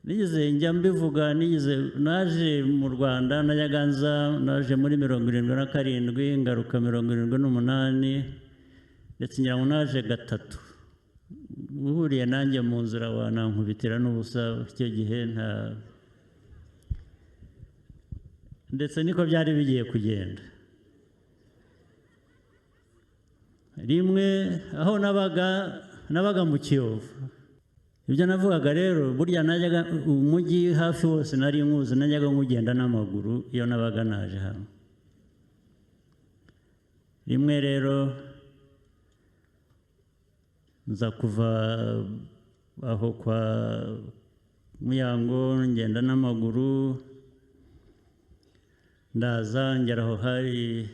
nigeze njya mbivuga naje mu Rwanda naje muri 77 ngaruka 78 ndetse ngira ngo naje gatatu uhuriye nanjye mu nzira wanankubitira n'ubusa icyo gihe ndetse niko byari bigiye kugenda rimwe aho nabaga mu Kiyovu ibyo navugaga rero burya najyaga umujyi hafi wose nari nkuzi najyaga nkugenda n'amaguru iyo nabaga naje hano rimwe rero nza kuva aho kwa Muyango ngenda n'amaguru ndaza ngera aho hari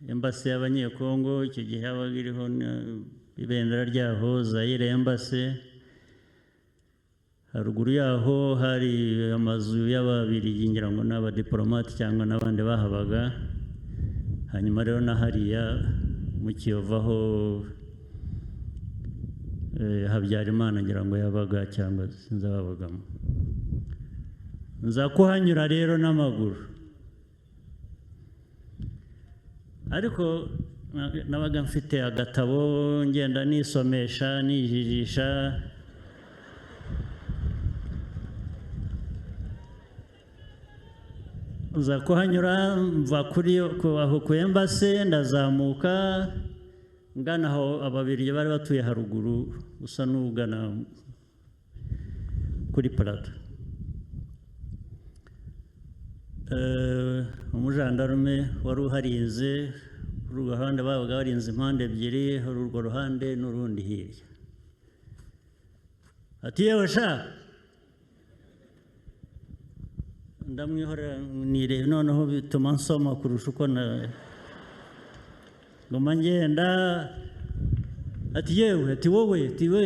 embassy y'Abanyekongo icyo gihe habaga iriho ibendera ryaho Zaire embassy haruguru yaho hari amazu y'Ababiligi ngira ngo n'abadiplomate cyangwa n'abandi bahabaga hanyuma rero na hariya mu Kiyovu aho Habyarimana ngira ngo yabaga cyangwa sinzababagamo nza kuhanyura rero n'amaguru ariko nabaga mfite agatabo ngenda nisomesha nijijisha nza kuhanyura mva aho ku embassy ndazamuka ngana aho Ababiligi bari batuye haruguru usa n'ugana kuri Plateau umujandarume wari uharinze kuri urwo ruhande babaga barinze impande ebyiri hari urwo ruhande n'urundi hirya ati yewe sha ndamwihorera nirebe noneho bituma nsoma kurusha uko ngoma ngenda ati yewe ati wowe ati we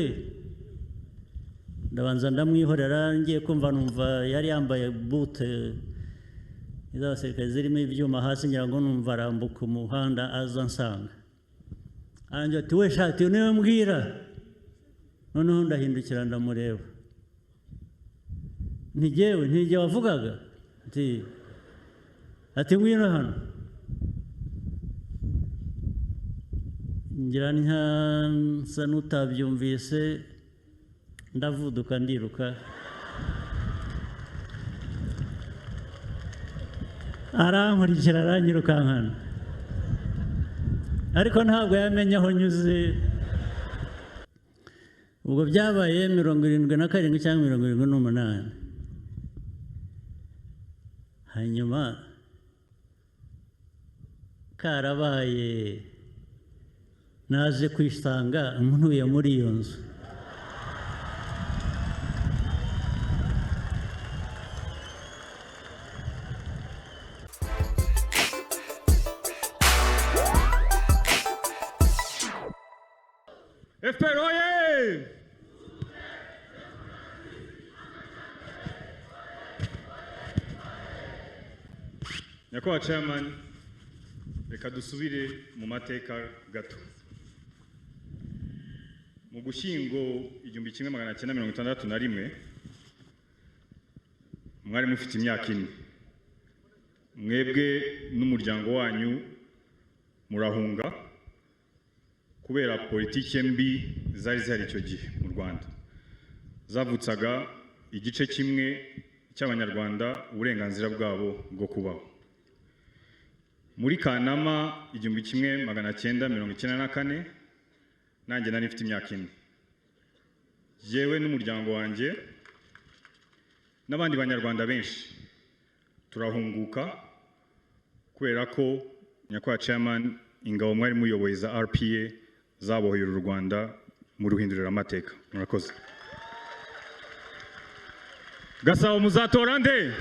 ndabanza ndamwihorera ngiye kumva numva yari yambaye bute iz'abasirikare zirimo ibyuma hasi ngira ngo numva arambuka umuhanda aza nsanga arangira ati we shati niwe mbwira noneho ndahindukira ndamureba ntigewe wavugaga ati ngwino hano ngira nsa n'utabyumvise ndavuduka ndiruka arankurikira aranyirukankana ariko ntabwo yamenye aho nyuze ubwo byabaye 77 cyangwa 78 hanyuma karabaye naje kwisanga ntuye muri iyo nzu FPR oye! Nyakubahwa Chairman, reka dusubire mu mateka gato. Mu Gushyingo 1961 mwari mufite imyaka 4. Mwebwe n'umuryango wanyu murahunga kubera politike mbi zari zihari icyo gihe mu Rwanda. Zavutsaga igice kimwe cy'Abanyarwanda uburenganzira bwabo bwo kubaho. Muri Kanama 1994 nanjye nari mfite imyaka 4. Yewe n'umuryango wanjye n'abandi banyarwanda benshi turahunguka kubera ko Nyakubahwa Chairman ingabo mwari muyoboye za RPA zabohoye u Rwanda mu ruhindurira amateka. Murakoze. Gasabo muzatora nde?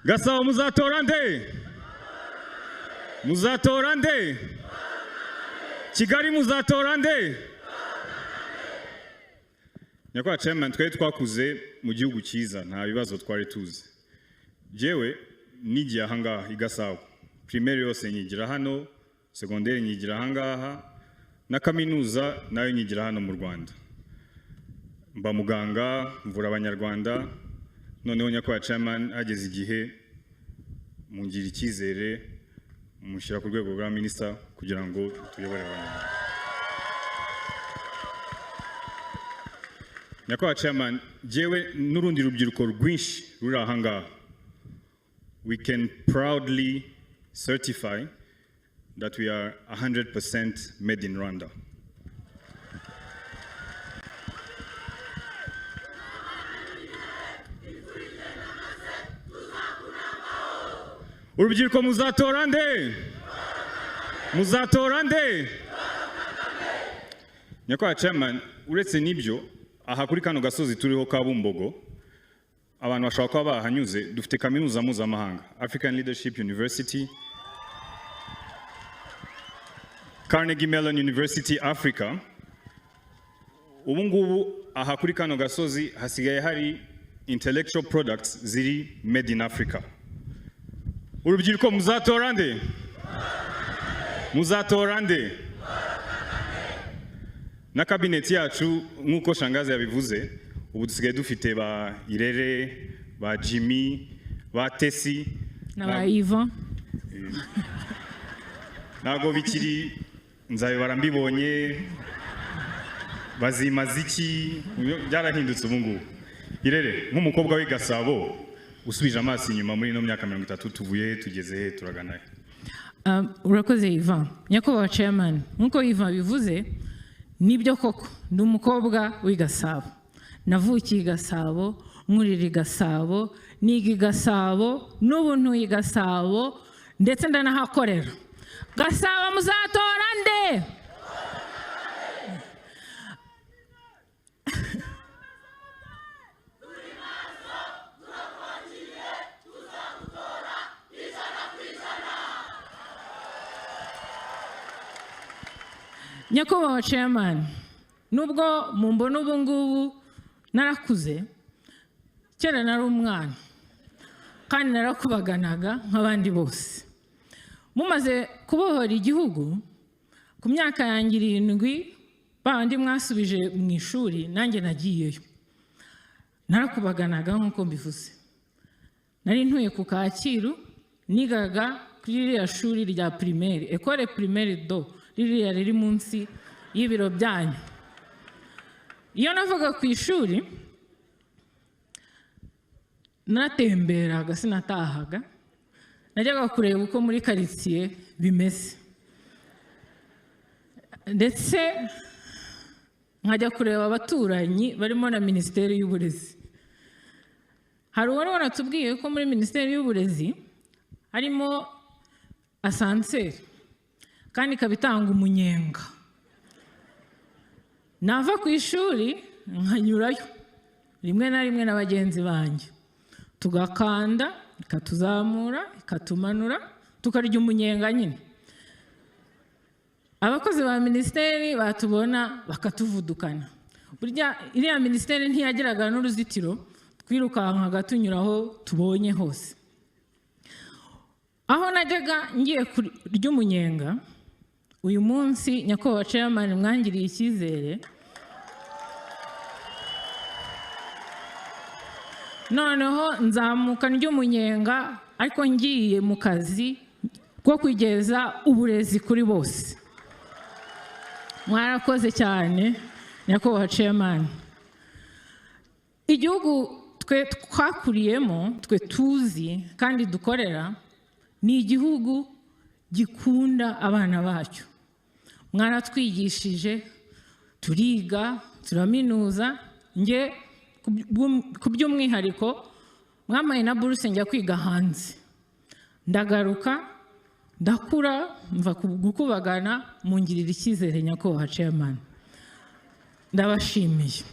Gasabo muzatora nde? Muzatora nde? Kigali muzatora nde? Nyakubahwa Chairman, twari twakuze mu gihugu cyiza nta bibazo twari tuzi. Jewe nigiye ahangaha i Gasabo, primaire yose nyigira hano, secondaire nyigira ahangaha, na kaminuza nayo nyigira hano mu Rwanda. Mba muganga, mvura abanyarwanda, noneho nyakubahwa chairman ageze igihe mungira icyizere mushyira ku rwego rwa minister kugira ngo tuyobore abanyarwanda. Nyakubahwa chairman, jewe n'urundi rubyiruko rwinshi ruri ahangaha, we can proudly certify that we are 100% made in Rwanda. Urubyiruko muzatora nde? Muzatora nde? Nyakubahwa chairman, uretse nibyo aha kuri kano gasozi turiho ka Bumbogo, abantu bashobora kuba bahanyuze, dufite kaminuza mpuzamahanga, African Leadership University, Carnegie Mellon University Africa. Ubu ngubu aha kuri kano gasozi hasigaye hari intellectual products ziri made in Africa. Urubyiruko muzatora nde? Muzatora nde? Na kabineti yacu nk'uko Shangazi yabivuze, ubu dusigaye dufite ba Irere, ba Jimmy, ba Tesi na ba Ivan. Nago bikiri nzabibara mbibonye, bazimaziki, byarahindutse ubu ngubu. Irere nk'umukobwa w'i Gasabo usubije amaso inyuma muri no myaka 30 tuvuye tugeze he turagana he? Urakoze Ivan. Nyakubahwa chairman, nkuko Ivan bivuze, nibyo koko ndi umukobwa w'i Gasabo. Navukiye i Gasabo, nkurira i Gasabo, niga i Gasabo, n'ubu ntuye i Gasabo, ndetse ndanahakorera. Gasabo muzatora nde? Nyakubahwa chairman, nubwo mumbona ubu ngubu narakuze, kera nari umwana kandi narakubaganaga nk'abandi bose. Mumaze kubohora igihugu ku myaka yanjye 7, bandi mwasubije mu ishuri, nanjye nagiyeyo. Narakubaganaga nk'uko mbivuze. Nari ntuye ku Kacyiru, nigaga kuri iriya shuri rya primaire, École Primaire do ririya riri munsi y'ibiro byanyu. Iyo navaga ku ishuri natemberaga, sinatahaga, najyaga kureba uko muri quartier bimeze, ndetse nkajya kureba abaturanyi barimo na Minisiteri y'Uburezi. Hari uwari waratubwiye ko muri Minisiteri y'Uburezi harimo asanseri kandi kabitanga umunyenga. Nava ku ishuri nkanyurayo rimwe na rimwe n'abagenzi banjye, tugakanda ikatuzamura ikatumanura tukarya umunyenga nyine. Abakozi ba Minisiteri batubona bakatuvudukana. Burya iriya Minisiteri ntiyagiraga n'uruzitiro, twirukankaga tunyuraho tubonye hose. Aho najyaga ngiye kurya umunyenga, uyu munsi nyakubahwa chairman mwangiriye icyizere, noneho nzamuka ndya umunyenga ariko ngiye mu kazi ko kugeza uburezi kuri bose. Mwarakoze cyane nyakubahwa chairman. Igihugu twe twakuriyemo, twe tuzi kandi dukorera, ni igihugu gikunda abana bacyo. Mwaratwigishije, turiga, turaminuza. Nge ku by'umwihariko mwamaye na buruse njya kwiga hanze. Ndagaruka, ndakura, mva gukubagana, mungirira icyizere nyakubahwa chairman. Ndabashimiye.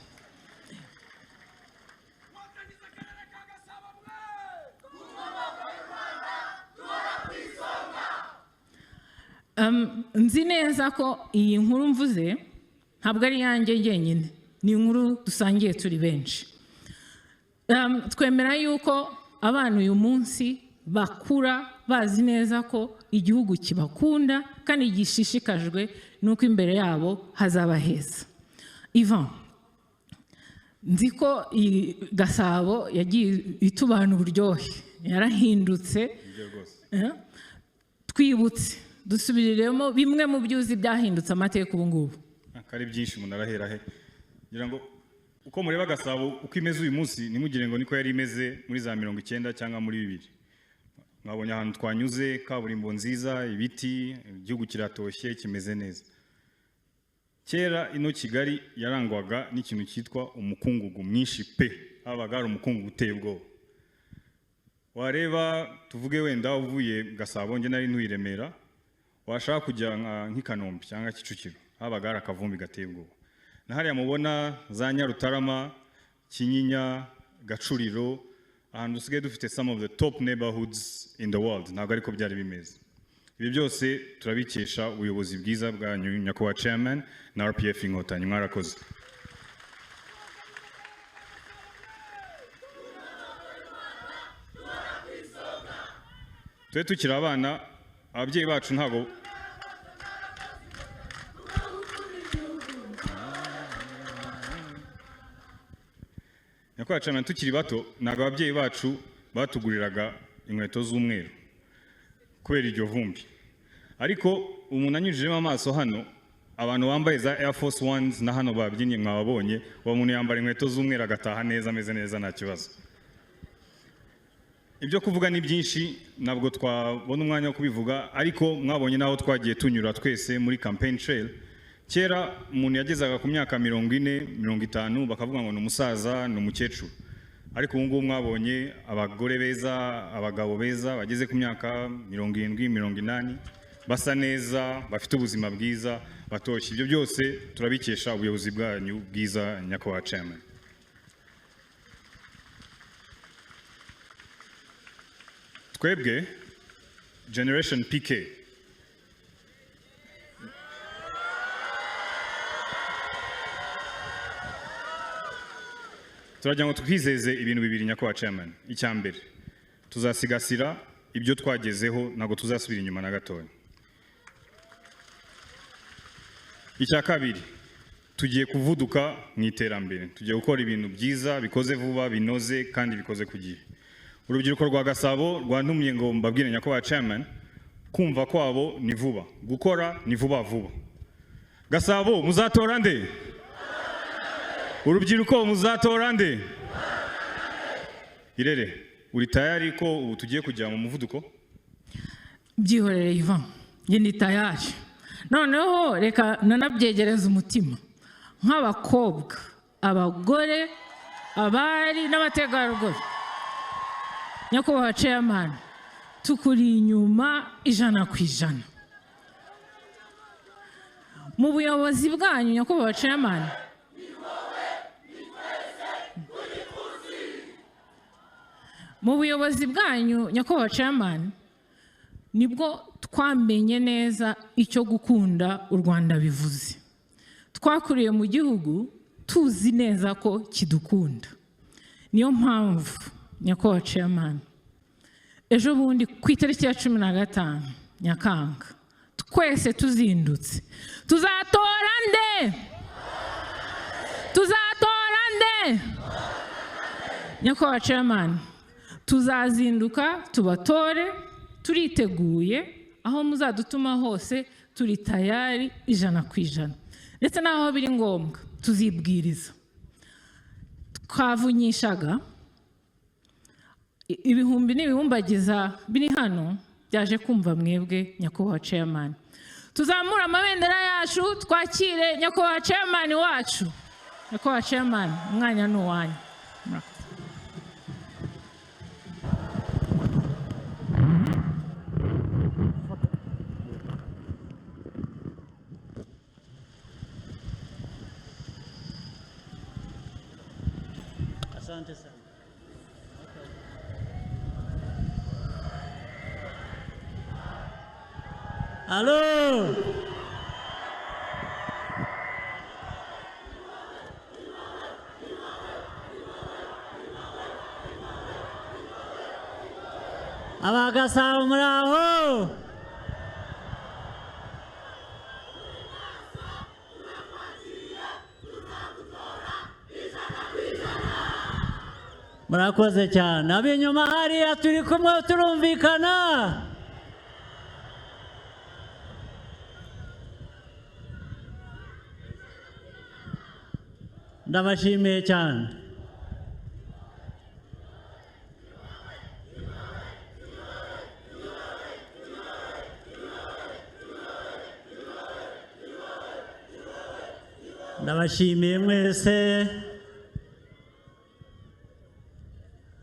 Nzi neza ko iyi nkuru mvuze ntabwo ari yanjye njyenyine, ni inkuru dusangiye turi benshi. Twemera yuko abana uyu munsi bakura bazi neza ko igihugu kibakunda kandi gishishikajwe nuko imbere yabo hazaba heza. Ivan, nzi ko Gasabo yagiye itubana uburyohe, yarahindutse. Twibutse dusubiriremo bimwe mu byuzi byahindutse amateka ubu ngubu. Akari byinshi umuntu arahera he, ngira ngo uko mureba Gasabo uko imeze uyu munsi nimugire ngo niko yari imeze muri za 90 cyangwa muri 2000. Mwabonye ahantu twanyuze, kaburimbo nziza, ibiti, igihugu kiratoshye kimeze neza. Kera ino Kigali yarangwaga n'ikintu cyitwa umukungugu mwinshi pe, habaga ari umukungugu uteye ubwoba. Wareba tuvuge wenda uvuye Gasabo, nge nari ntuyiremera, washaka kujya nk'Ikanombe cyangwa Kicukiro, habaga ari akavumbi gateye ubwoba. Na hariya mubona za Nyarutarama, Kinyinya, Gacuriro, ahantu dusigaye dufite some of the top neighborhoods in the world, ntabwo ariko byari bimeze. Ibi byose turabikesha ubuyobozi bwiza bwa nyakubahwa chairman na RPF Inkotanyi, mwarakoze. Twe tukiri abana, ababyeyi bacu ntago nyakubahwa chairman, tukiri bato ntago ababyeyi bacu batuguriraga inkweto z'umweru kubera iryo vumbi. Ariko umuntu anyujijemo amaso hano, abantu bambaye za Air Force Ones na hano babyinnye mwababonye, uwo muntu yambara inkweto z'umweru agataha neza, ameze neza, nta kibazo. Ibyo kuvuga ni byinshi, ntabwo twabona umwanya wo kubivuga, ariko mwabonye naho twagiye tunyura twese muri campaign trail. Kera umuntu yagezaga ku myaka 40, 50 bakavuga ngo ni umusaza, ni umukecuru. Ariko ubu ngubu mwabonye abagore beza, abagabo beza bageze ku myaka 70, 80, basa neza, bafite ubuzima bwiza, batoshye. Ibyo byose turabikesha ubuyobozi bwanyu bwiza nyakubahwa chairman. Twebwe Generation PK turagira ngo twizeze ibintu bibiri nyakubahwa chairman. Icyambere, tuzasigasira ibyo twagezeho, ntabwo tuzasubira inyuma na gatoya. Icya kabiri, tugiye kuvuduka mu iterambere, tugiye gukora ibintu byiza, bikoze vuba, binoze kandi bikoze ku gihe. Urubyiruko rwa Gasabo rwantumye ngo mbabwire nyakubahwa chairman, kumva kwabo ni vuba, gukora ni vuba vuba. Gasabo muzatora nde? Urubyiruko muzatora nde? Irere, uri tayari ko ubu tugiye kujya mu muvuduko? Byihorere Ivan, nge ndi tayari. Noneho reka nanabyegereza umutima nk'abakobwa, abagore, abari n'abategarugori. Nyakubahwa chairman, tukuri inyuma 100%. Mu buyobozi bwanyu nyakubahwa chairman, mu buyobozi bwanyu nyakubahwa chairman, nibwo twamenye neza icyo gukunda u Rwanda bivuze. Twakuriye mu gihugu tuzi neza ko kidukunda. Niyo mpamvu nyakubahwa chairman, ejo bundi ku itariki ya 15 Nyakanga twese tuzindutse, tuzatora nde? Tuzatora nde? Nyakubahwa chairman, tuzazinduka tubatore, turiteguye, aho muzadutuma hose turi tayari 100%. Ndetse naho biri ngombwa tuzibwiriza. Twavunyishaga ibihumbi n'ibihumbagiza biri hano byaje kumva mwebwe nyakubahwa chairman. Tuzamura amabendera yacu, twakire nyakubahwa chairman wacu. Nyakubahwa chairman, umwanya ni uwanyu. Asante sana. Halo. Aba Abagasabo muri aho? Murakoze cyane. Ab'inyuma hariya turi kumwe turumvikana. Ndabashimiye cyane. Ndabashimiye mwese.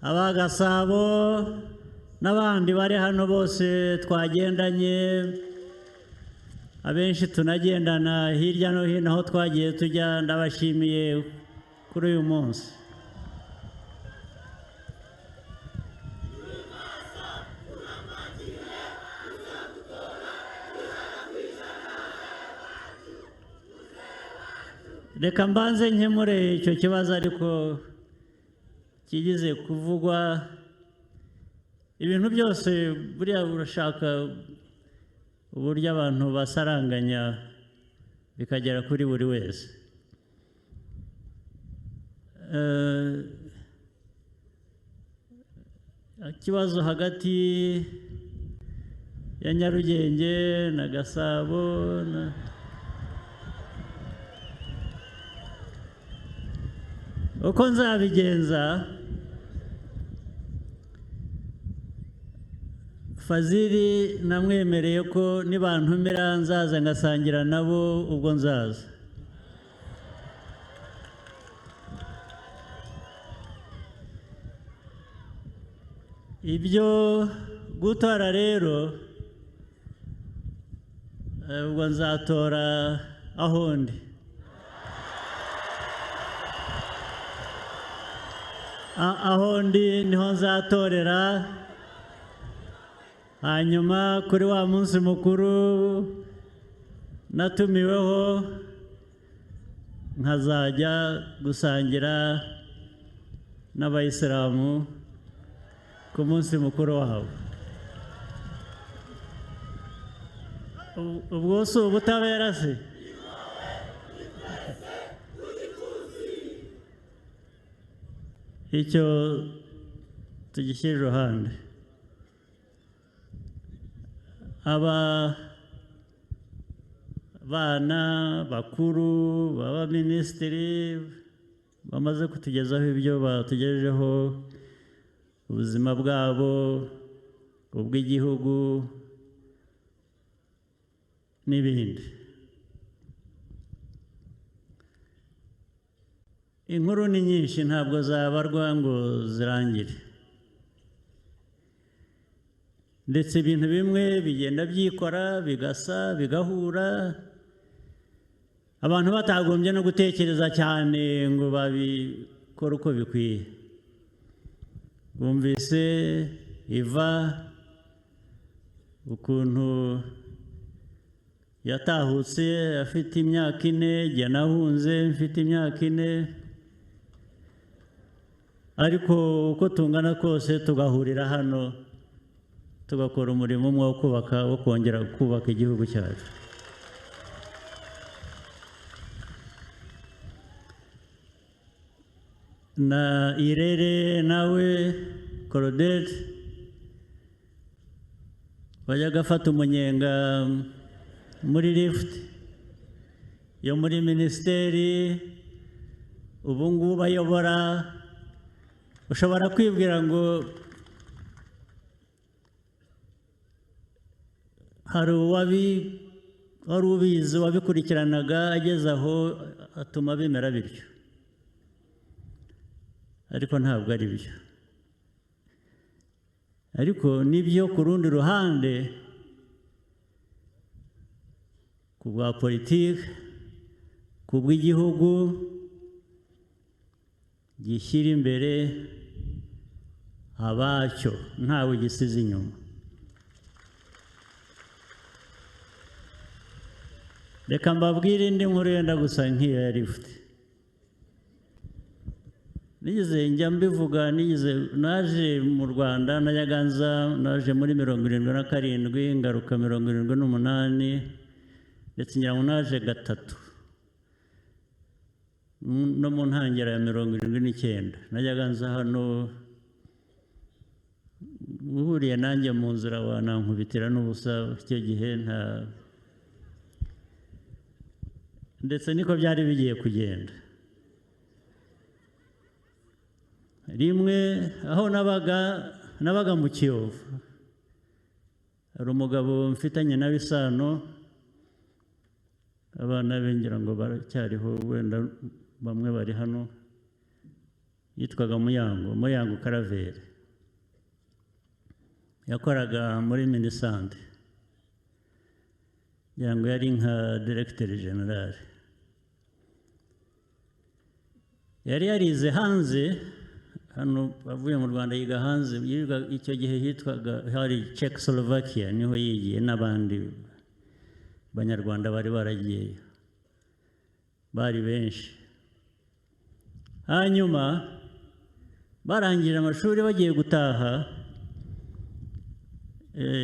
Abagasabo n'abandi bari hano bose twagendanye, abenshi tunagendana hirya no hino aho twagiye tujya, ndabashimiye kuri uyu munsi. Reka mbanze nkemure icyo kibazo ariko kigize kuvugwa. Ibintu byose buriya urashaka uburyo abantu basaranganya bikagera kuri buri wese. Ikibazo hagati ya Nyarugenge na Gasabo uko nzabigenza, Fazili namwemereye ko nibantumira nzaza ngasangira nabo ubwo nzaza. Ibyo gutora rero ubwo nzatora aho ndi. Aho ndi niho nzatorera, hanyuma kuri wa munsi mukuru natumiweho nkazajya gusangira n'abayisilamu ku munsi mukuru wabo. Ubwo si ubutabera se? Icyo tugishyira iruhande. Aba bana bakuru b'abaminisitiri bamaze kutugezaho ibyo batugejejeho, ubuzima bwabo, ubw'igihugu n'ibindi. Inkuru ni nyinshi ntabwo zabarwa ngo zirangire, ndetse ibintu bimwe bigenda byikora bigasa bigahura, abantu batagombye no gutekereza cyane ngo babikore uko bikwiye. Bumvise Iva ukuntu yatahutse afite imyaka 4, jya nahunze mfite imyaka 4, ariko uko tungana kose tugahurira hano tugakora umurimo umwe wo kongera kubaka igihugu cyacu. Na Irere nawe Claudette wajyaga afata umunyenga muri lift yo muri minisiteri, ubu ngubu ayobora. Ushobora kwibwira ngo hari wari ubizi wabikurikiranaga ageze aho atuma bimera bityo, ariko ntabwo ari byo. Ariko nibyo ku rundi ruhande, ku bwa politiki, ku bw'igihugu gishyira imbere abacyo ntawe gisize inyuma. Reka mbabwire indi nkuru yenda gusa nk'iyo ya lift. nigeze njya mbivuga, naje mu Rwanda najyaga nza, naje muri 77 ngaruka 78 ndetse ngira ngo naje gatatu no mu ntangiriro ya 79 najyaga nza hano, uhuriye nanjye mu nzira wanankubitira n'ubusa icyo gihe ndetse niko byari bigiye kugenda. Rimwe aho nabaga mu Kiyovu, hari umugabo mfitanye nawe isano, abana be ngira ngo baracyariho, wenda bamwe bari hano, yitwaga Muyango Karaveri, yakoraga muri Minisante, ngira ngo yari nka Directeur General. Yari yarize hanze hano, avuye mu Rwanda yiga hanze, icyo gihe hitwaga hari Czechoslovakia, niho yigiye n'abandi Banyarwanda bari baragiyeyo, bari benshi. Hanyuma barangije amashuri bagiye gutaha,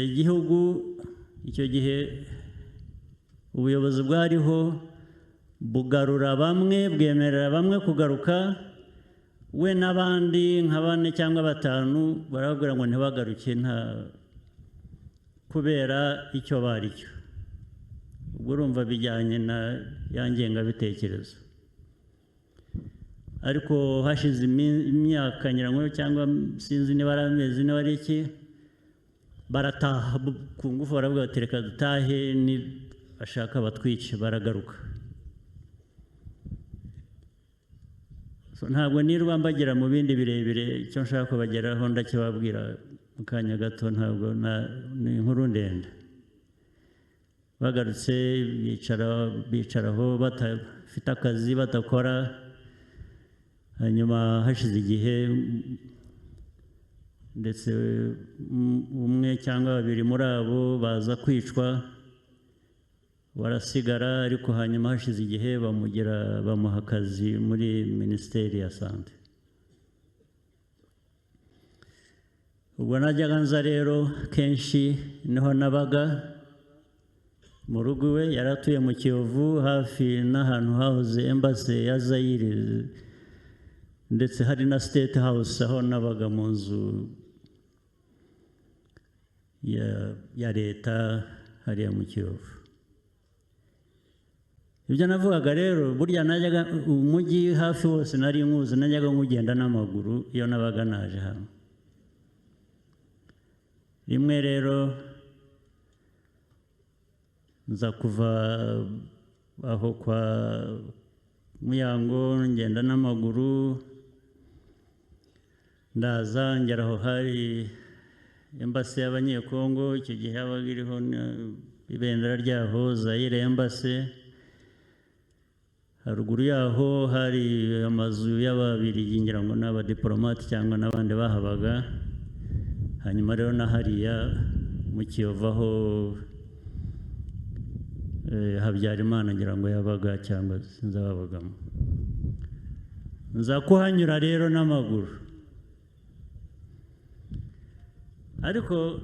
igihugu icyo gihe ubuyobozi bwariho bugarura bamwe, bwemerera bamwe kugaruka, we n'abandi nka 4 cyangwa 5 barabwira ngo ntibagaruke kubera icyo bari cyo. Ubwo urumva bijyanye na yangengabitekerezo. Ariko hashize imyaka nyirango cyangwa sinzi niba ari amezi niba ari iki, barataha ku ngufu, baravuga bati reka dutahe, ni bashaka batwice, baragaruka. Ntabwo nirwa mbagira mu bindi birebire, icyo nshaka kubageraho ndakibabwira mu kanya gato, ntabwo ni inkuru ndende. Bagarutse bicaraho batafite akazi, batakora. Hanyuma hashize igihe, ndetse umwe cyangwa 2 muri abo baza kwicwa, barasigara. Ariko hanyuma hashize igihe bamuha akazi muri Minisiteri ya Sante. Ubwo najyaga nza rero kenshi, niho nabaga mu rugo we, yaratuye mu Kiyovu hafi n'ahantu hahoze Embassy ya Zaire, ndetse hari na State House aho nabaga mu nzu ya leta hariya mu Kiyovu. Ibyo navugaga rero, burya najyaga umujyi hafi wose nari nkuzi, najyaga nkugenda n'amaguru iyo nabaga naje hano. Rimwe rero nza kuva aho kwa Muyango ngenda n'amaguru, ndaza ngera aho hari Embassy y'Abanyekongo, icyo gihe habaga iriho ibendera ryaho, Zaire Embassy. Haruguru yaho hari amazu y'Ababiligi, ngira ngo n'abadiplomate cyangwa n'abandi bahabaga. Hanyuma rero na hariya mu Kiyovu aho Habyarimana ngira ngo yabaga cyangwa sinzi ababagamo. Nza kuhanyura rero n'amaguru, ariko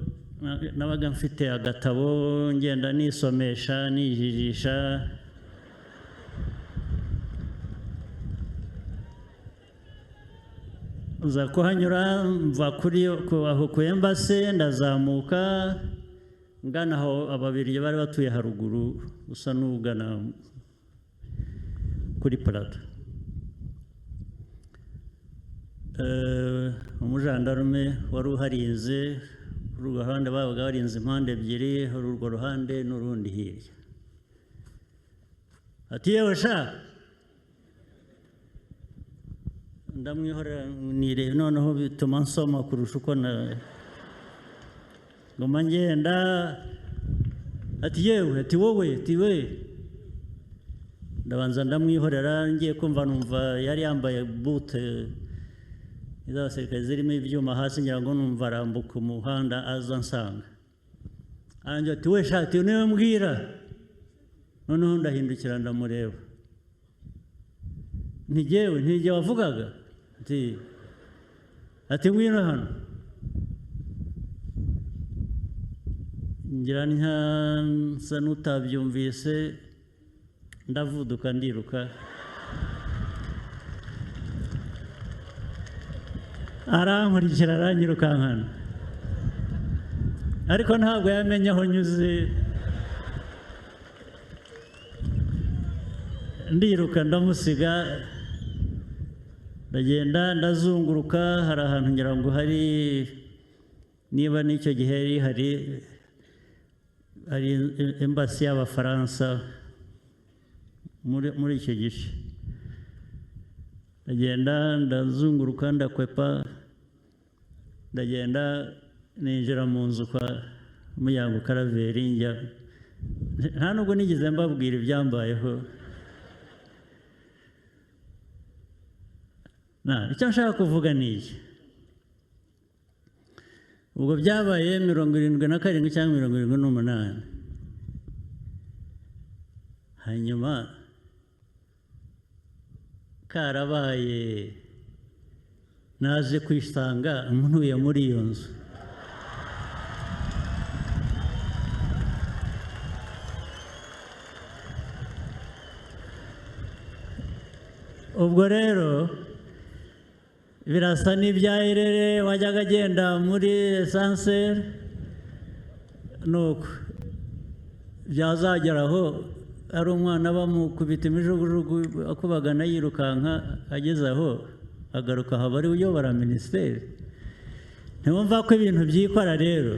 nabaga mfite agatabo ngenda nisomesha, nijijisha. Nza kuhanyura, mva aho ku Embassy, ndazamuka ngana aho Ababiligi bari batuye haruguru, usa n'ugana kuri Plateau. Umujandarume wari uharinze, kuri urwo ruhande babaga barinze impande ebyiri, hari urwo ruhande n'urundi hirya. Ati yewe sha, ndamwihorera nireba, noneho bituma nsoma kurusha uko ngoma ngenda. Ati yewe, ati wowe, ati we. Ndabanza ndamwihorera, ngiye kumva numva yari yambaye bute iz'abasirikare zirimo ibyuma hasi, ngira ngo numva arambuka umuhanda aza nsanga. Anjye ati we sha, ati niwe mbwira. Noneho ndahindukira ndamureba. Ntigewe wavugaga? ati ngwino hano, ngira nsa n'utabyumvise ndavuduka ndiruka, arankurikira aranyirukankana, ariko ntabwo yamenye aho nyuze, ndiruka ndamusiga, ndagenda ndazunguruka, hari ahantu ngira ngo hari, niba n'icyo gihe hari embassy y'Abafaransa muri icyo gice, ndagenda ndazunguruka ndakwepa, ndagenda ninjira mu nzu kwa Muyango Karaveri, njya nta nubwo nigeze mbabwira ibyambayeho. Icyo nshaka kuvuga ni iki, ubwo byabaye 77 cyangwa 78, hanyuma karabaye naje kwisanga ntuye muri iyo nzu. Ubwo rero birasa n'ibya Irere wajyaga agenda muri esanseri, nuko byazageraho ari umwana bamukubita imijugujugu akubagana yirukanka, ageze aho agaruka aho bari uyobora minisiteri. Ntiwumva ko ibintu byikora rero.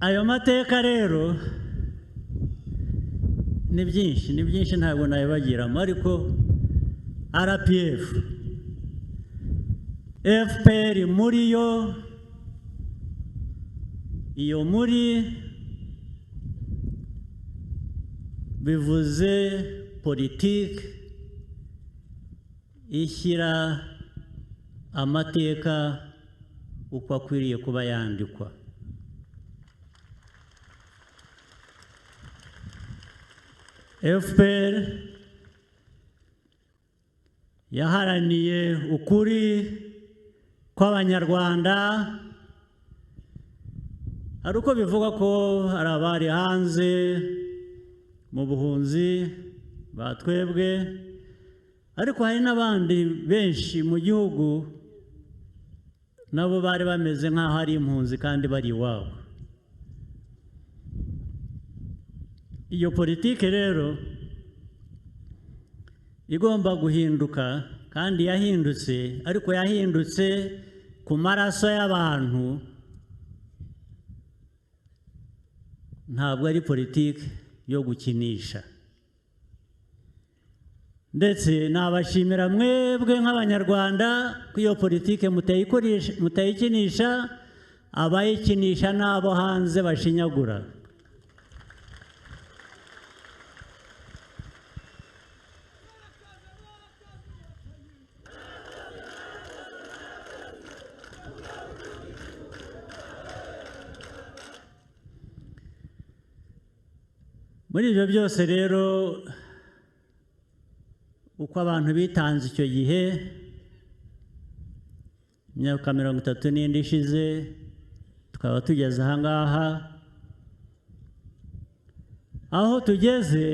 Ayo mateka rero ni byinshi ntabwo nabibagiramo, ariko RPF, FPR muri yo, iyo muri bivuze politiki ishyira amateka uko akwiriye kuba yandikwa. FPR yaharaniye ukuri kw'Abanyarwanda. Hari uko bivuga ko hari abari hanze mu buhunzi batwebwe, ariko hari n'abandi benshi mu gihugu nabo bari bameze nk'aho ari impunzi kandi bari iwabo. Iyo politiki rero igomba guhinduka, kandi yahindutse, ariko yahindutse ku maraso y'abantu, ntabwo ari politiki yo gukinisha. Ndetse nabashimira mwebwe nk'Abanyarwanda ko iyo politiki mutayikinisha, abayikinisha n'abo hanze bashinyagura. Muri ibyo byose rero, uko abantu bitanze icyo gihe, imyaka 30 ishize, tukaba tugeze aha ngaha, aho tugeze,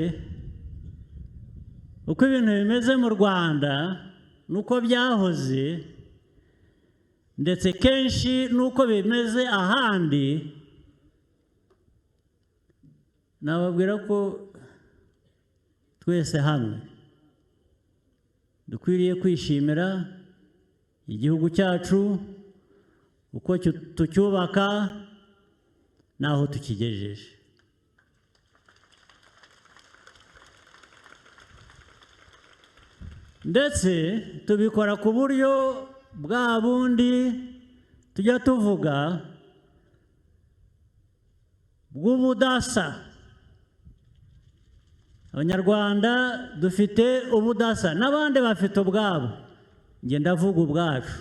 uko ibintu bimeze mu Rwanda nuko byahoze, ndetse kenshi nuko bimeze ahandi. Nababwira ko twese hamwe dukwiriye kwishimira igihugu cyacu, uko tucyubaka n'aho tukigejeje. Ndetse tubikora ku buryo bwa bundi tujya tuvuga bw'ubudasa. Abanyarwanda dufite ubudasa, n'abandi bafite ubwabo, njye ndavuga ubwacu.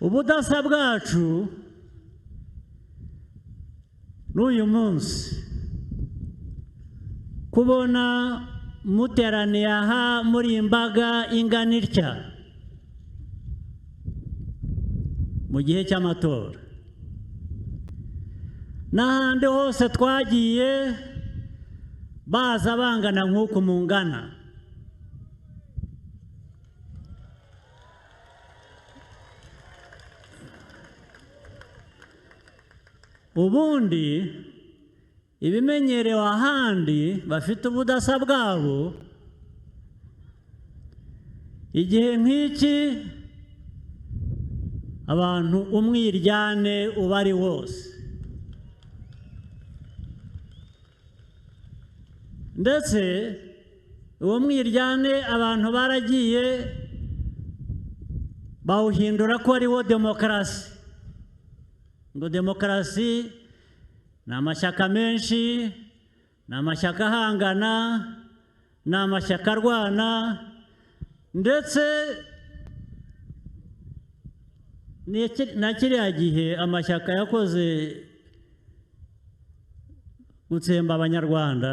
Ubudasa bwacu n'uyu munsi kubona muteraniye aha muri imbaga ingana itya mu gihe cy'amatora n'ahandi hose twagiye baza bangana nk'uku mungana ubundi ibimenyerewe ahandi bafite ubudasa bwabo igihe nk'iki abantu umwiryane uba ari wose ndetse uwo mwiryane abantu baragiye bawuhindura ko ari wo demokarasi ngo demokarasi ni amashyaka menshi ni amashyaka ahangana ni amashyaka arwana ndetse na kiriya gihe amashyaka yakoze gutsemba abanyarwanda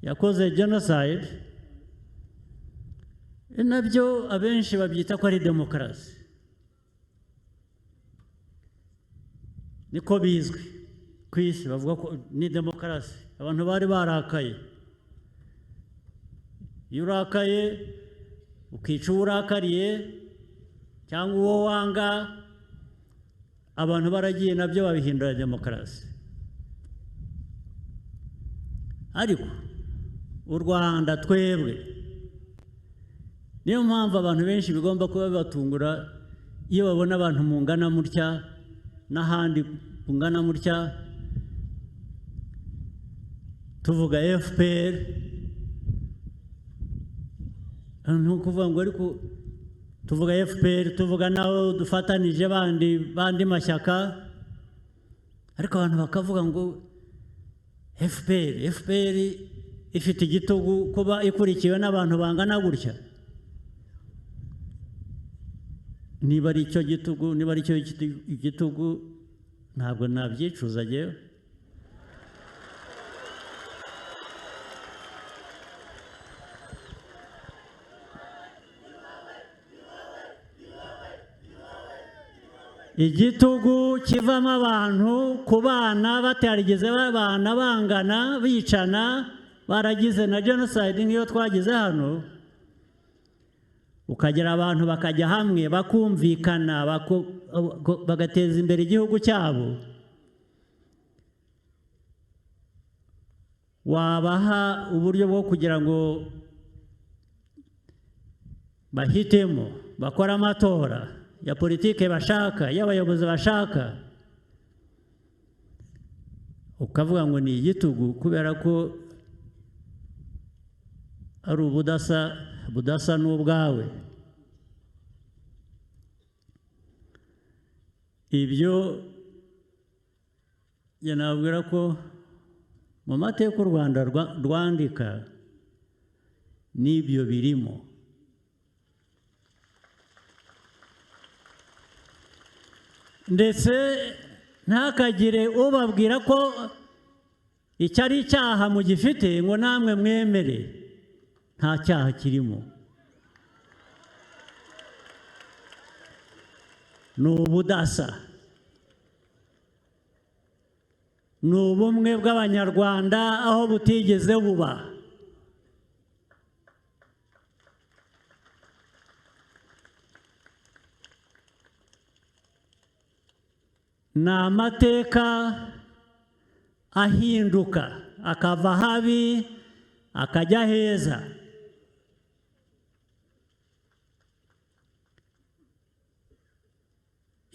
yakoze genocide nabyo abenshi babyita ko ari demokarasi niko bizwi ku isi bavuga ko ni demokarasi abantu bari barakaye iyo urakaye ukica uwo urakariye cyangwa uwo wanga abantu baragiye nabyo babihindura demokarasi ariko u Rwanda twebwe niyo mpamvu abantu benshi bigomba kuba bibatungura iyo babona abantu mungana mutya n'ahandi mungana mutya tuvuga FPR ni ukuvuga ngo ariko tuvuga FPR tuvuga naho dufatanije bandi mashyaka ariko abantu bakavuga ngo FPR ifite igitugu kuba ikurikiwe n'abantu bangana gutya niba ari icyo gitugu niba ari icyo igitugu ntabwo nabyicuza njyewe igitugu kivamo abantu ku bana batarigeze babana bangana bicana baragize na genocide nk'iyo twagize hano ukagera abantu bakajya hamwe bakumvikana bagateza imbere igihugu cyabo wabaha uburyo bwo kugira ngo bahitemo bakora amatora ya politike bashaka y'abayobozi bashaka ukavuga ngo ni igitugu kubera ko ari budasa n'ubwawe ibyo nabwira ko mu mateka u Rwanda rwandika n'ibyo birimo ndetse ntakagire ubabwira ko icyo ari icyaha mugifite ngo namwe mwemere nta cyaha kirimo ni ubudasa ni ubumwe bw'abanyarwanda aho butigeze buba ni amateka ahinduka akava habi akajya heza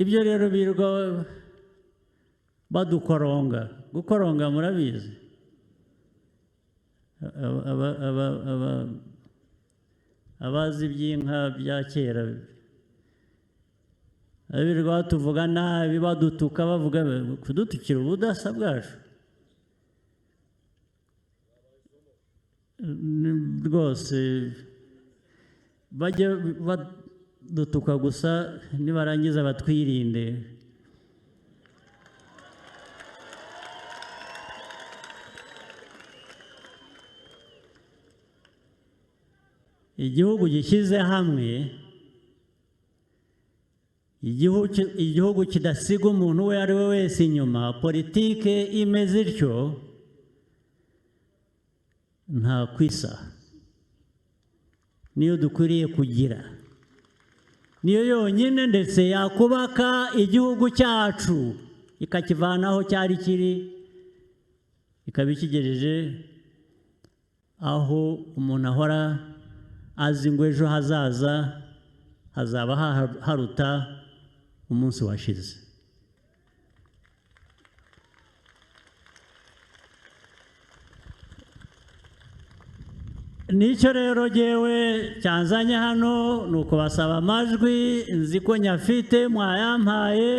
ibyo rero birirwa gukoronga murabizi abazi iby'inka bya kera birirwa batuvuga nabi badutuka bavuga kudutukira ubudasa bwacu rwose bajya badutuka gusa nibarangiza batwirinde igihugu gishyize hamwe, igihugu kidasiga umuntu uwo ari we wese inyuma, politike imeze ityo nta kwisa, niyo dukwiriye kugira, niyo yonyine ndetse yakubaka igihugu cyacu ikakivana aho cyari kiri ikaba ikigejeje aho umuntu ahora azi ngo ejo hazaza hazaba haruta umunsi washize. Nicyo rero jyewe cyanzanye hano ni ukubasaba amajwi, nzi ko nyafite mwayampaye.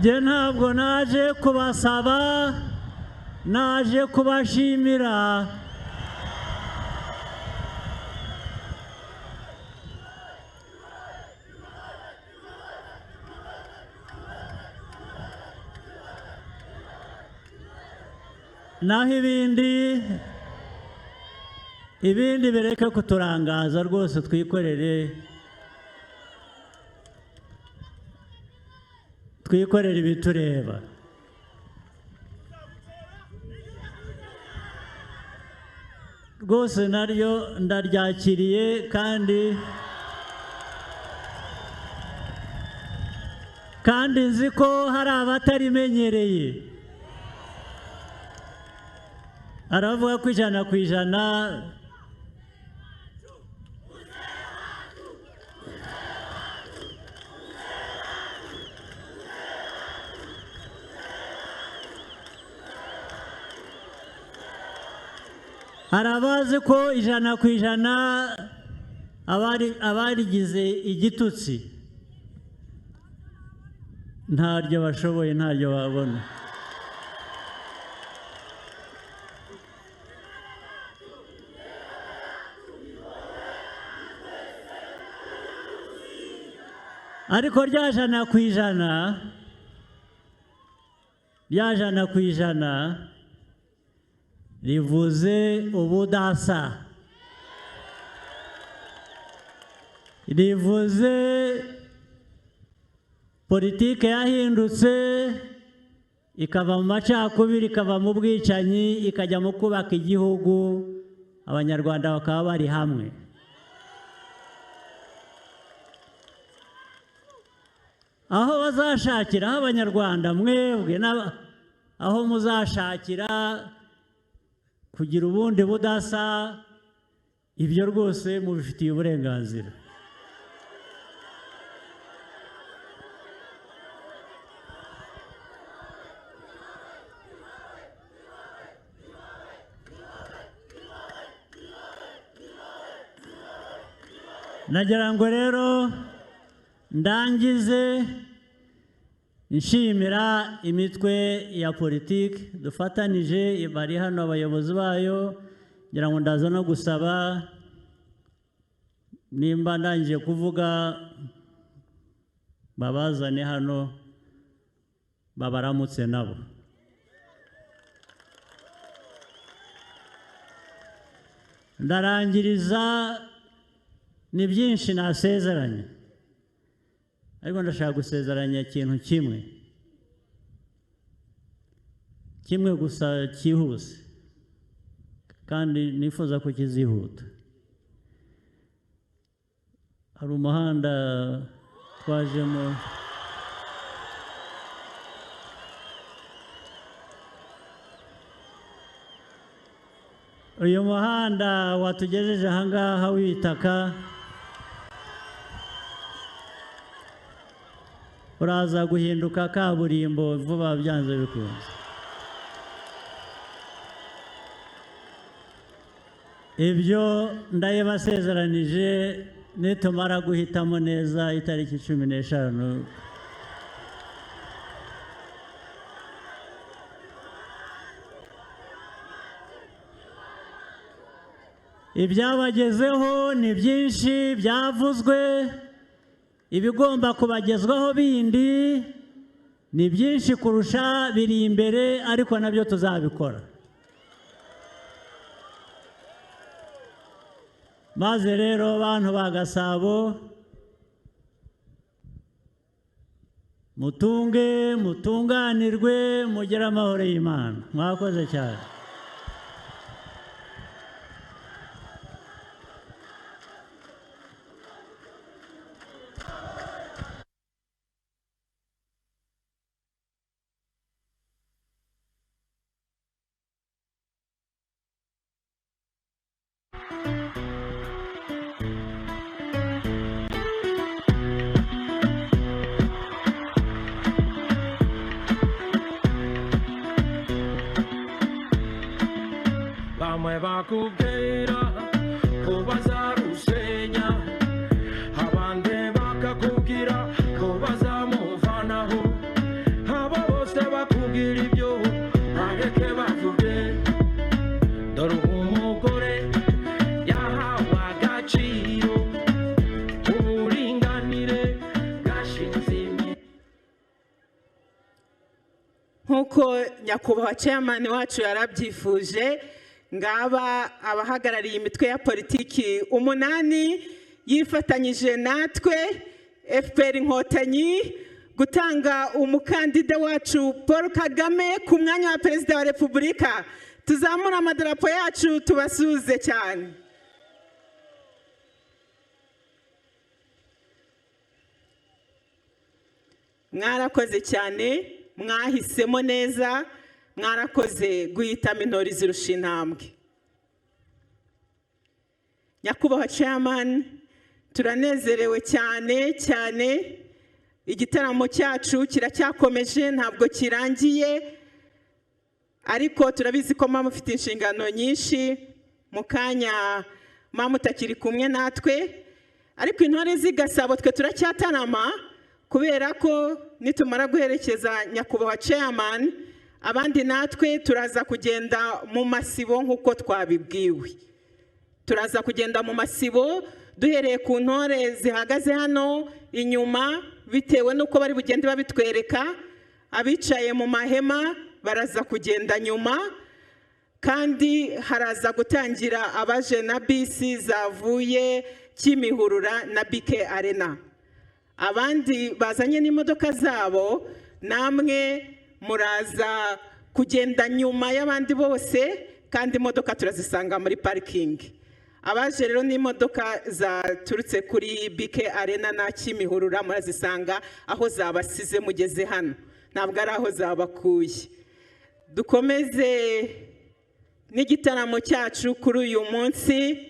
Jye ntabwo naje kubasaba, naje kubashimira. Naho ibindi bireke kuturangaza rwose, twikorere ibitureba. Rwose naryo ndaryakiriye kandi nzi ko hari abatarimenyereye. Aravuga ko ijana ku ijana arabazi ko ijana ku ijana abarigize igitutsi ntaryo bashoboye, ntaryo babona. Ariko rya jana ku ijana rivuze ubudasa, rivuze politike yahindutse ikava mu macakubiri, ikava mu bwicanyi, ikajya mu kubaka igihugu, abanyarwanda bakaba bari hamwe. Aho bazashakira, aho abanyarwanda mwebwe aho muzashakira kugira ubundi budasa, ibyo rwose mubifitiye uburenganzira. Nagira ngo rero ndangize nshimira imitwe ya politiki dufatanije, bari hano abayobozi bayo. Ngira ngo ndaza no gusaba nimba ndangije kuvuga babazane hano babaramutse nabo. Ndarangiriza, ni byinshi nasezeranye, ariko ndashaka gusezeranya ikintu kimwe gusa cyihuse, kandi nifuza ko kizihuta. Hari umuhanda twajemo, uyu muhanda watugejeje ahangaha w'ibitaka, uraza guhinduka kaburimbo vuba byanze bikunze. Ibyo ndayibasezeranije, nitumara guhitamo neza itariki 15. ibyabagezeho ni byinshi byavuzwe, ibigomba kubagezwaho bindi ni byinshi kurusha biri imbere, ariko nabyo tuzabikora. Maze rero bantu ba Gasabo, mutunge, mutunganirwe, mugire amahoro y'Imana. Mwakoze cyane. bakubwira ko bazarusenya, abandi bakakubwira ko bazamuvanaho, abo bose bakubwira ibyo bareke bavuge. Dore umugore yahawe agaciro, uburinganire bwashinze imizi. Nk'uko nyakubahwa chairman wacu yarabyifuje, ngaba abahagarariye imitwe ya politiki 8 yifatanyije natwe FPR Inkotanyi gutanga umukandida wacu Paul Kagame ku mwanya wa Perezida wa Repubulika. Tuzamura amadarapo yacu tubasuze cyane. Mwarakoze cyane, mwahisemo neza, mwarakoze guhitamo intore zirusha intambwe. Nyakubahwa chairman, turanezerewe cyane, igitaramo cyacu kiracyakomeje, ntabwo kirangiye, ariko turabizi ko mama ufite inshingano nyinshi, mu kanya mama utakiri kumwe natwe, ariko intore z'igasabo twe turacyatarama, kubera ko nitumara guherekeza nyakubahwa chairman, abandi natwe turaza kugenda mu masibo nk'uko twabibwiwe. Turaza kugenda mu masibo duhereye ku ntore zihagaze hano inyuma, bitewe nuko bari bugende babitwereka. Abicaye mu mahema baraza kugenda nyuma, kandi haraza gutangira abaje na bisi zavuye Kimihurura na BK Arena. Abandi bazanye n'imodoka zabo, namwe muraza kugenda nyuma y'abandi bose, kandi imodoka turazisanga muri parking. Abaje rero n'imodoka zaturutse kuri BK Arena na Kimihurura murazisanga aho zabasize mugeze hano, ntabwo ari aho zabakuye. Dukomeze n'igitaramo cyacu kuri uyu munsi.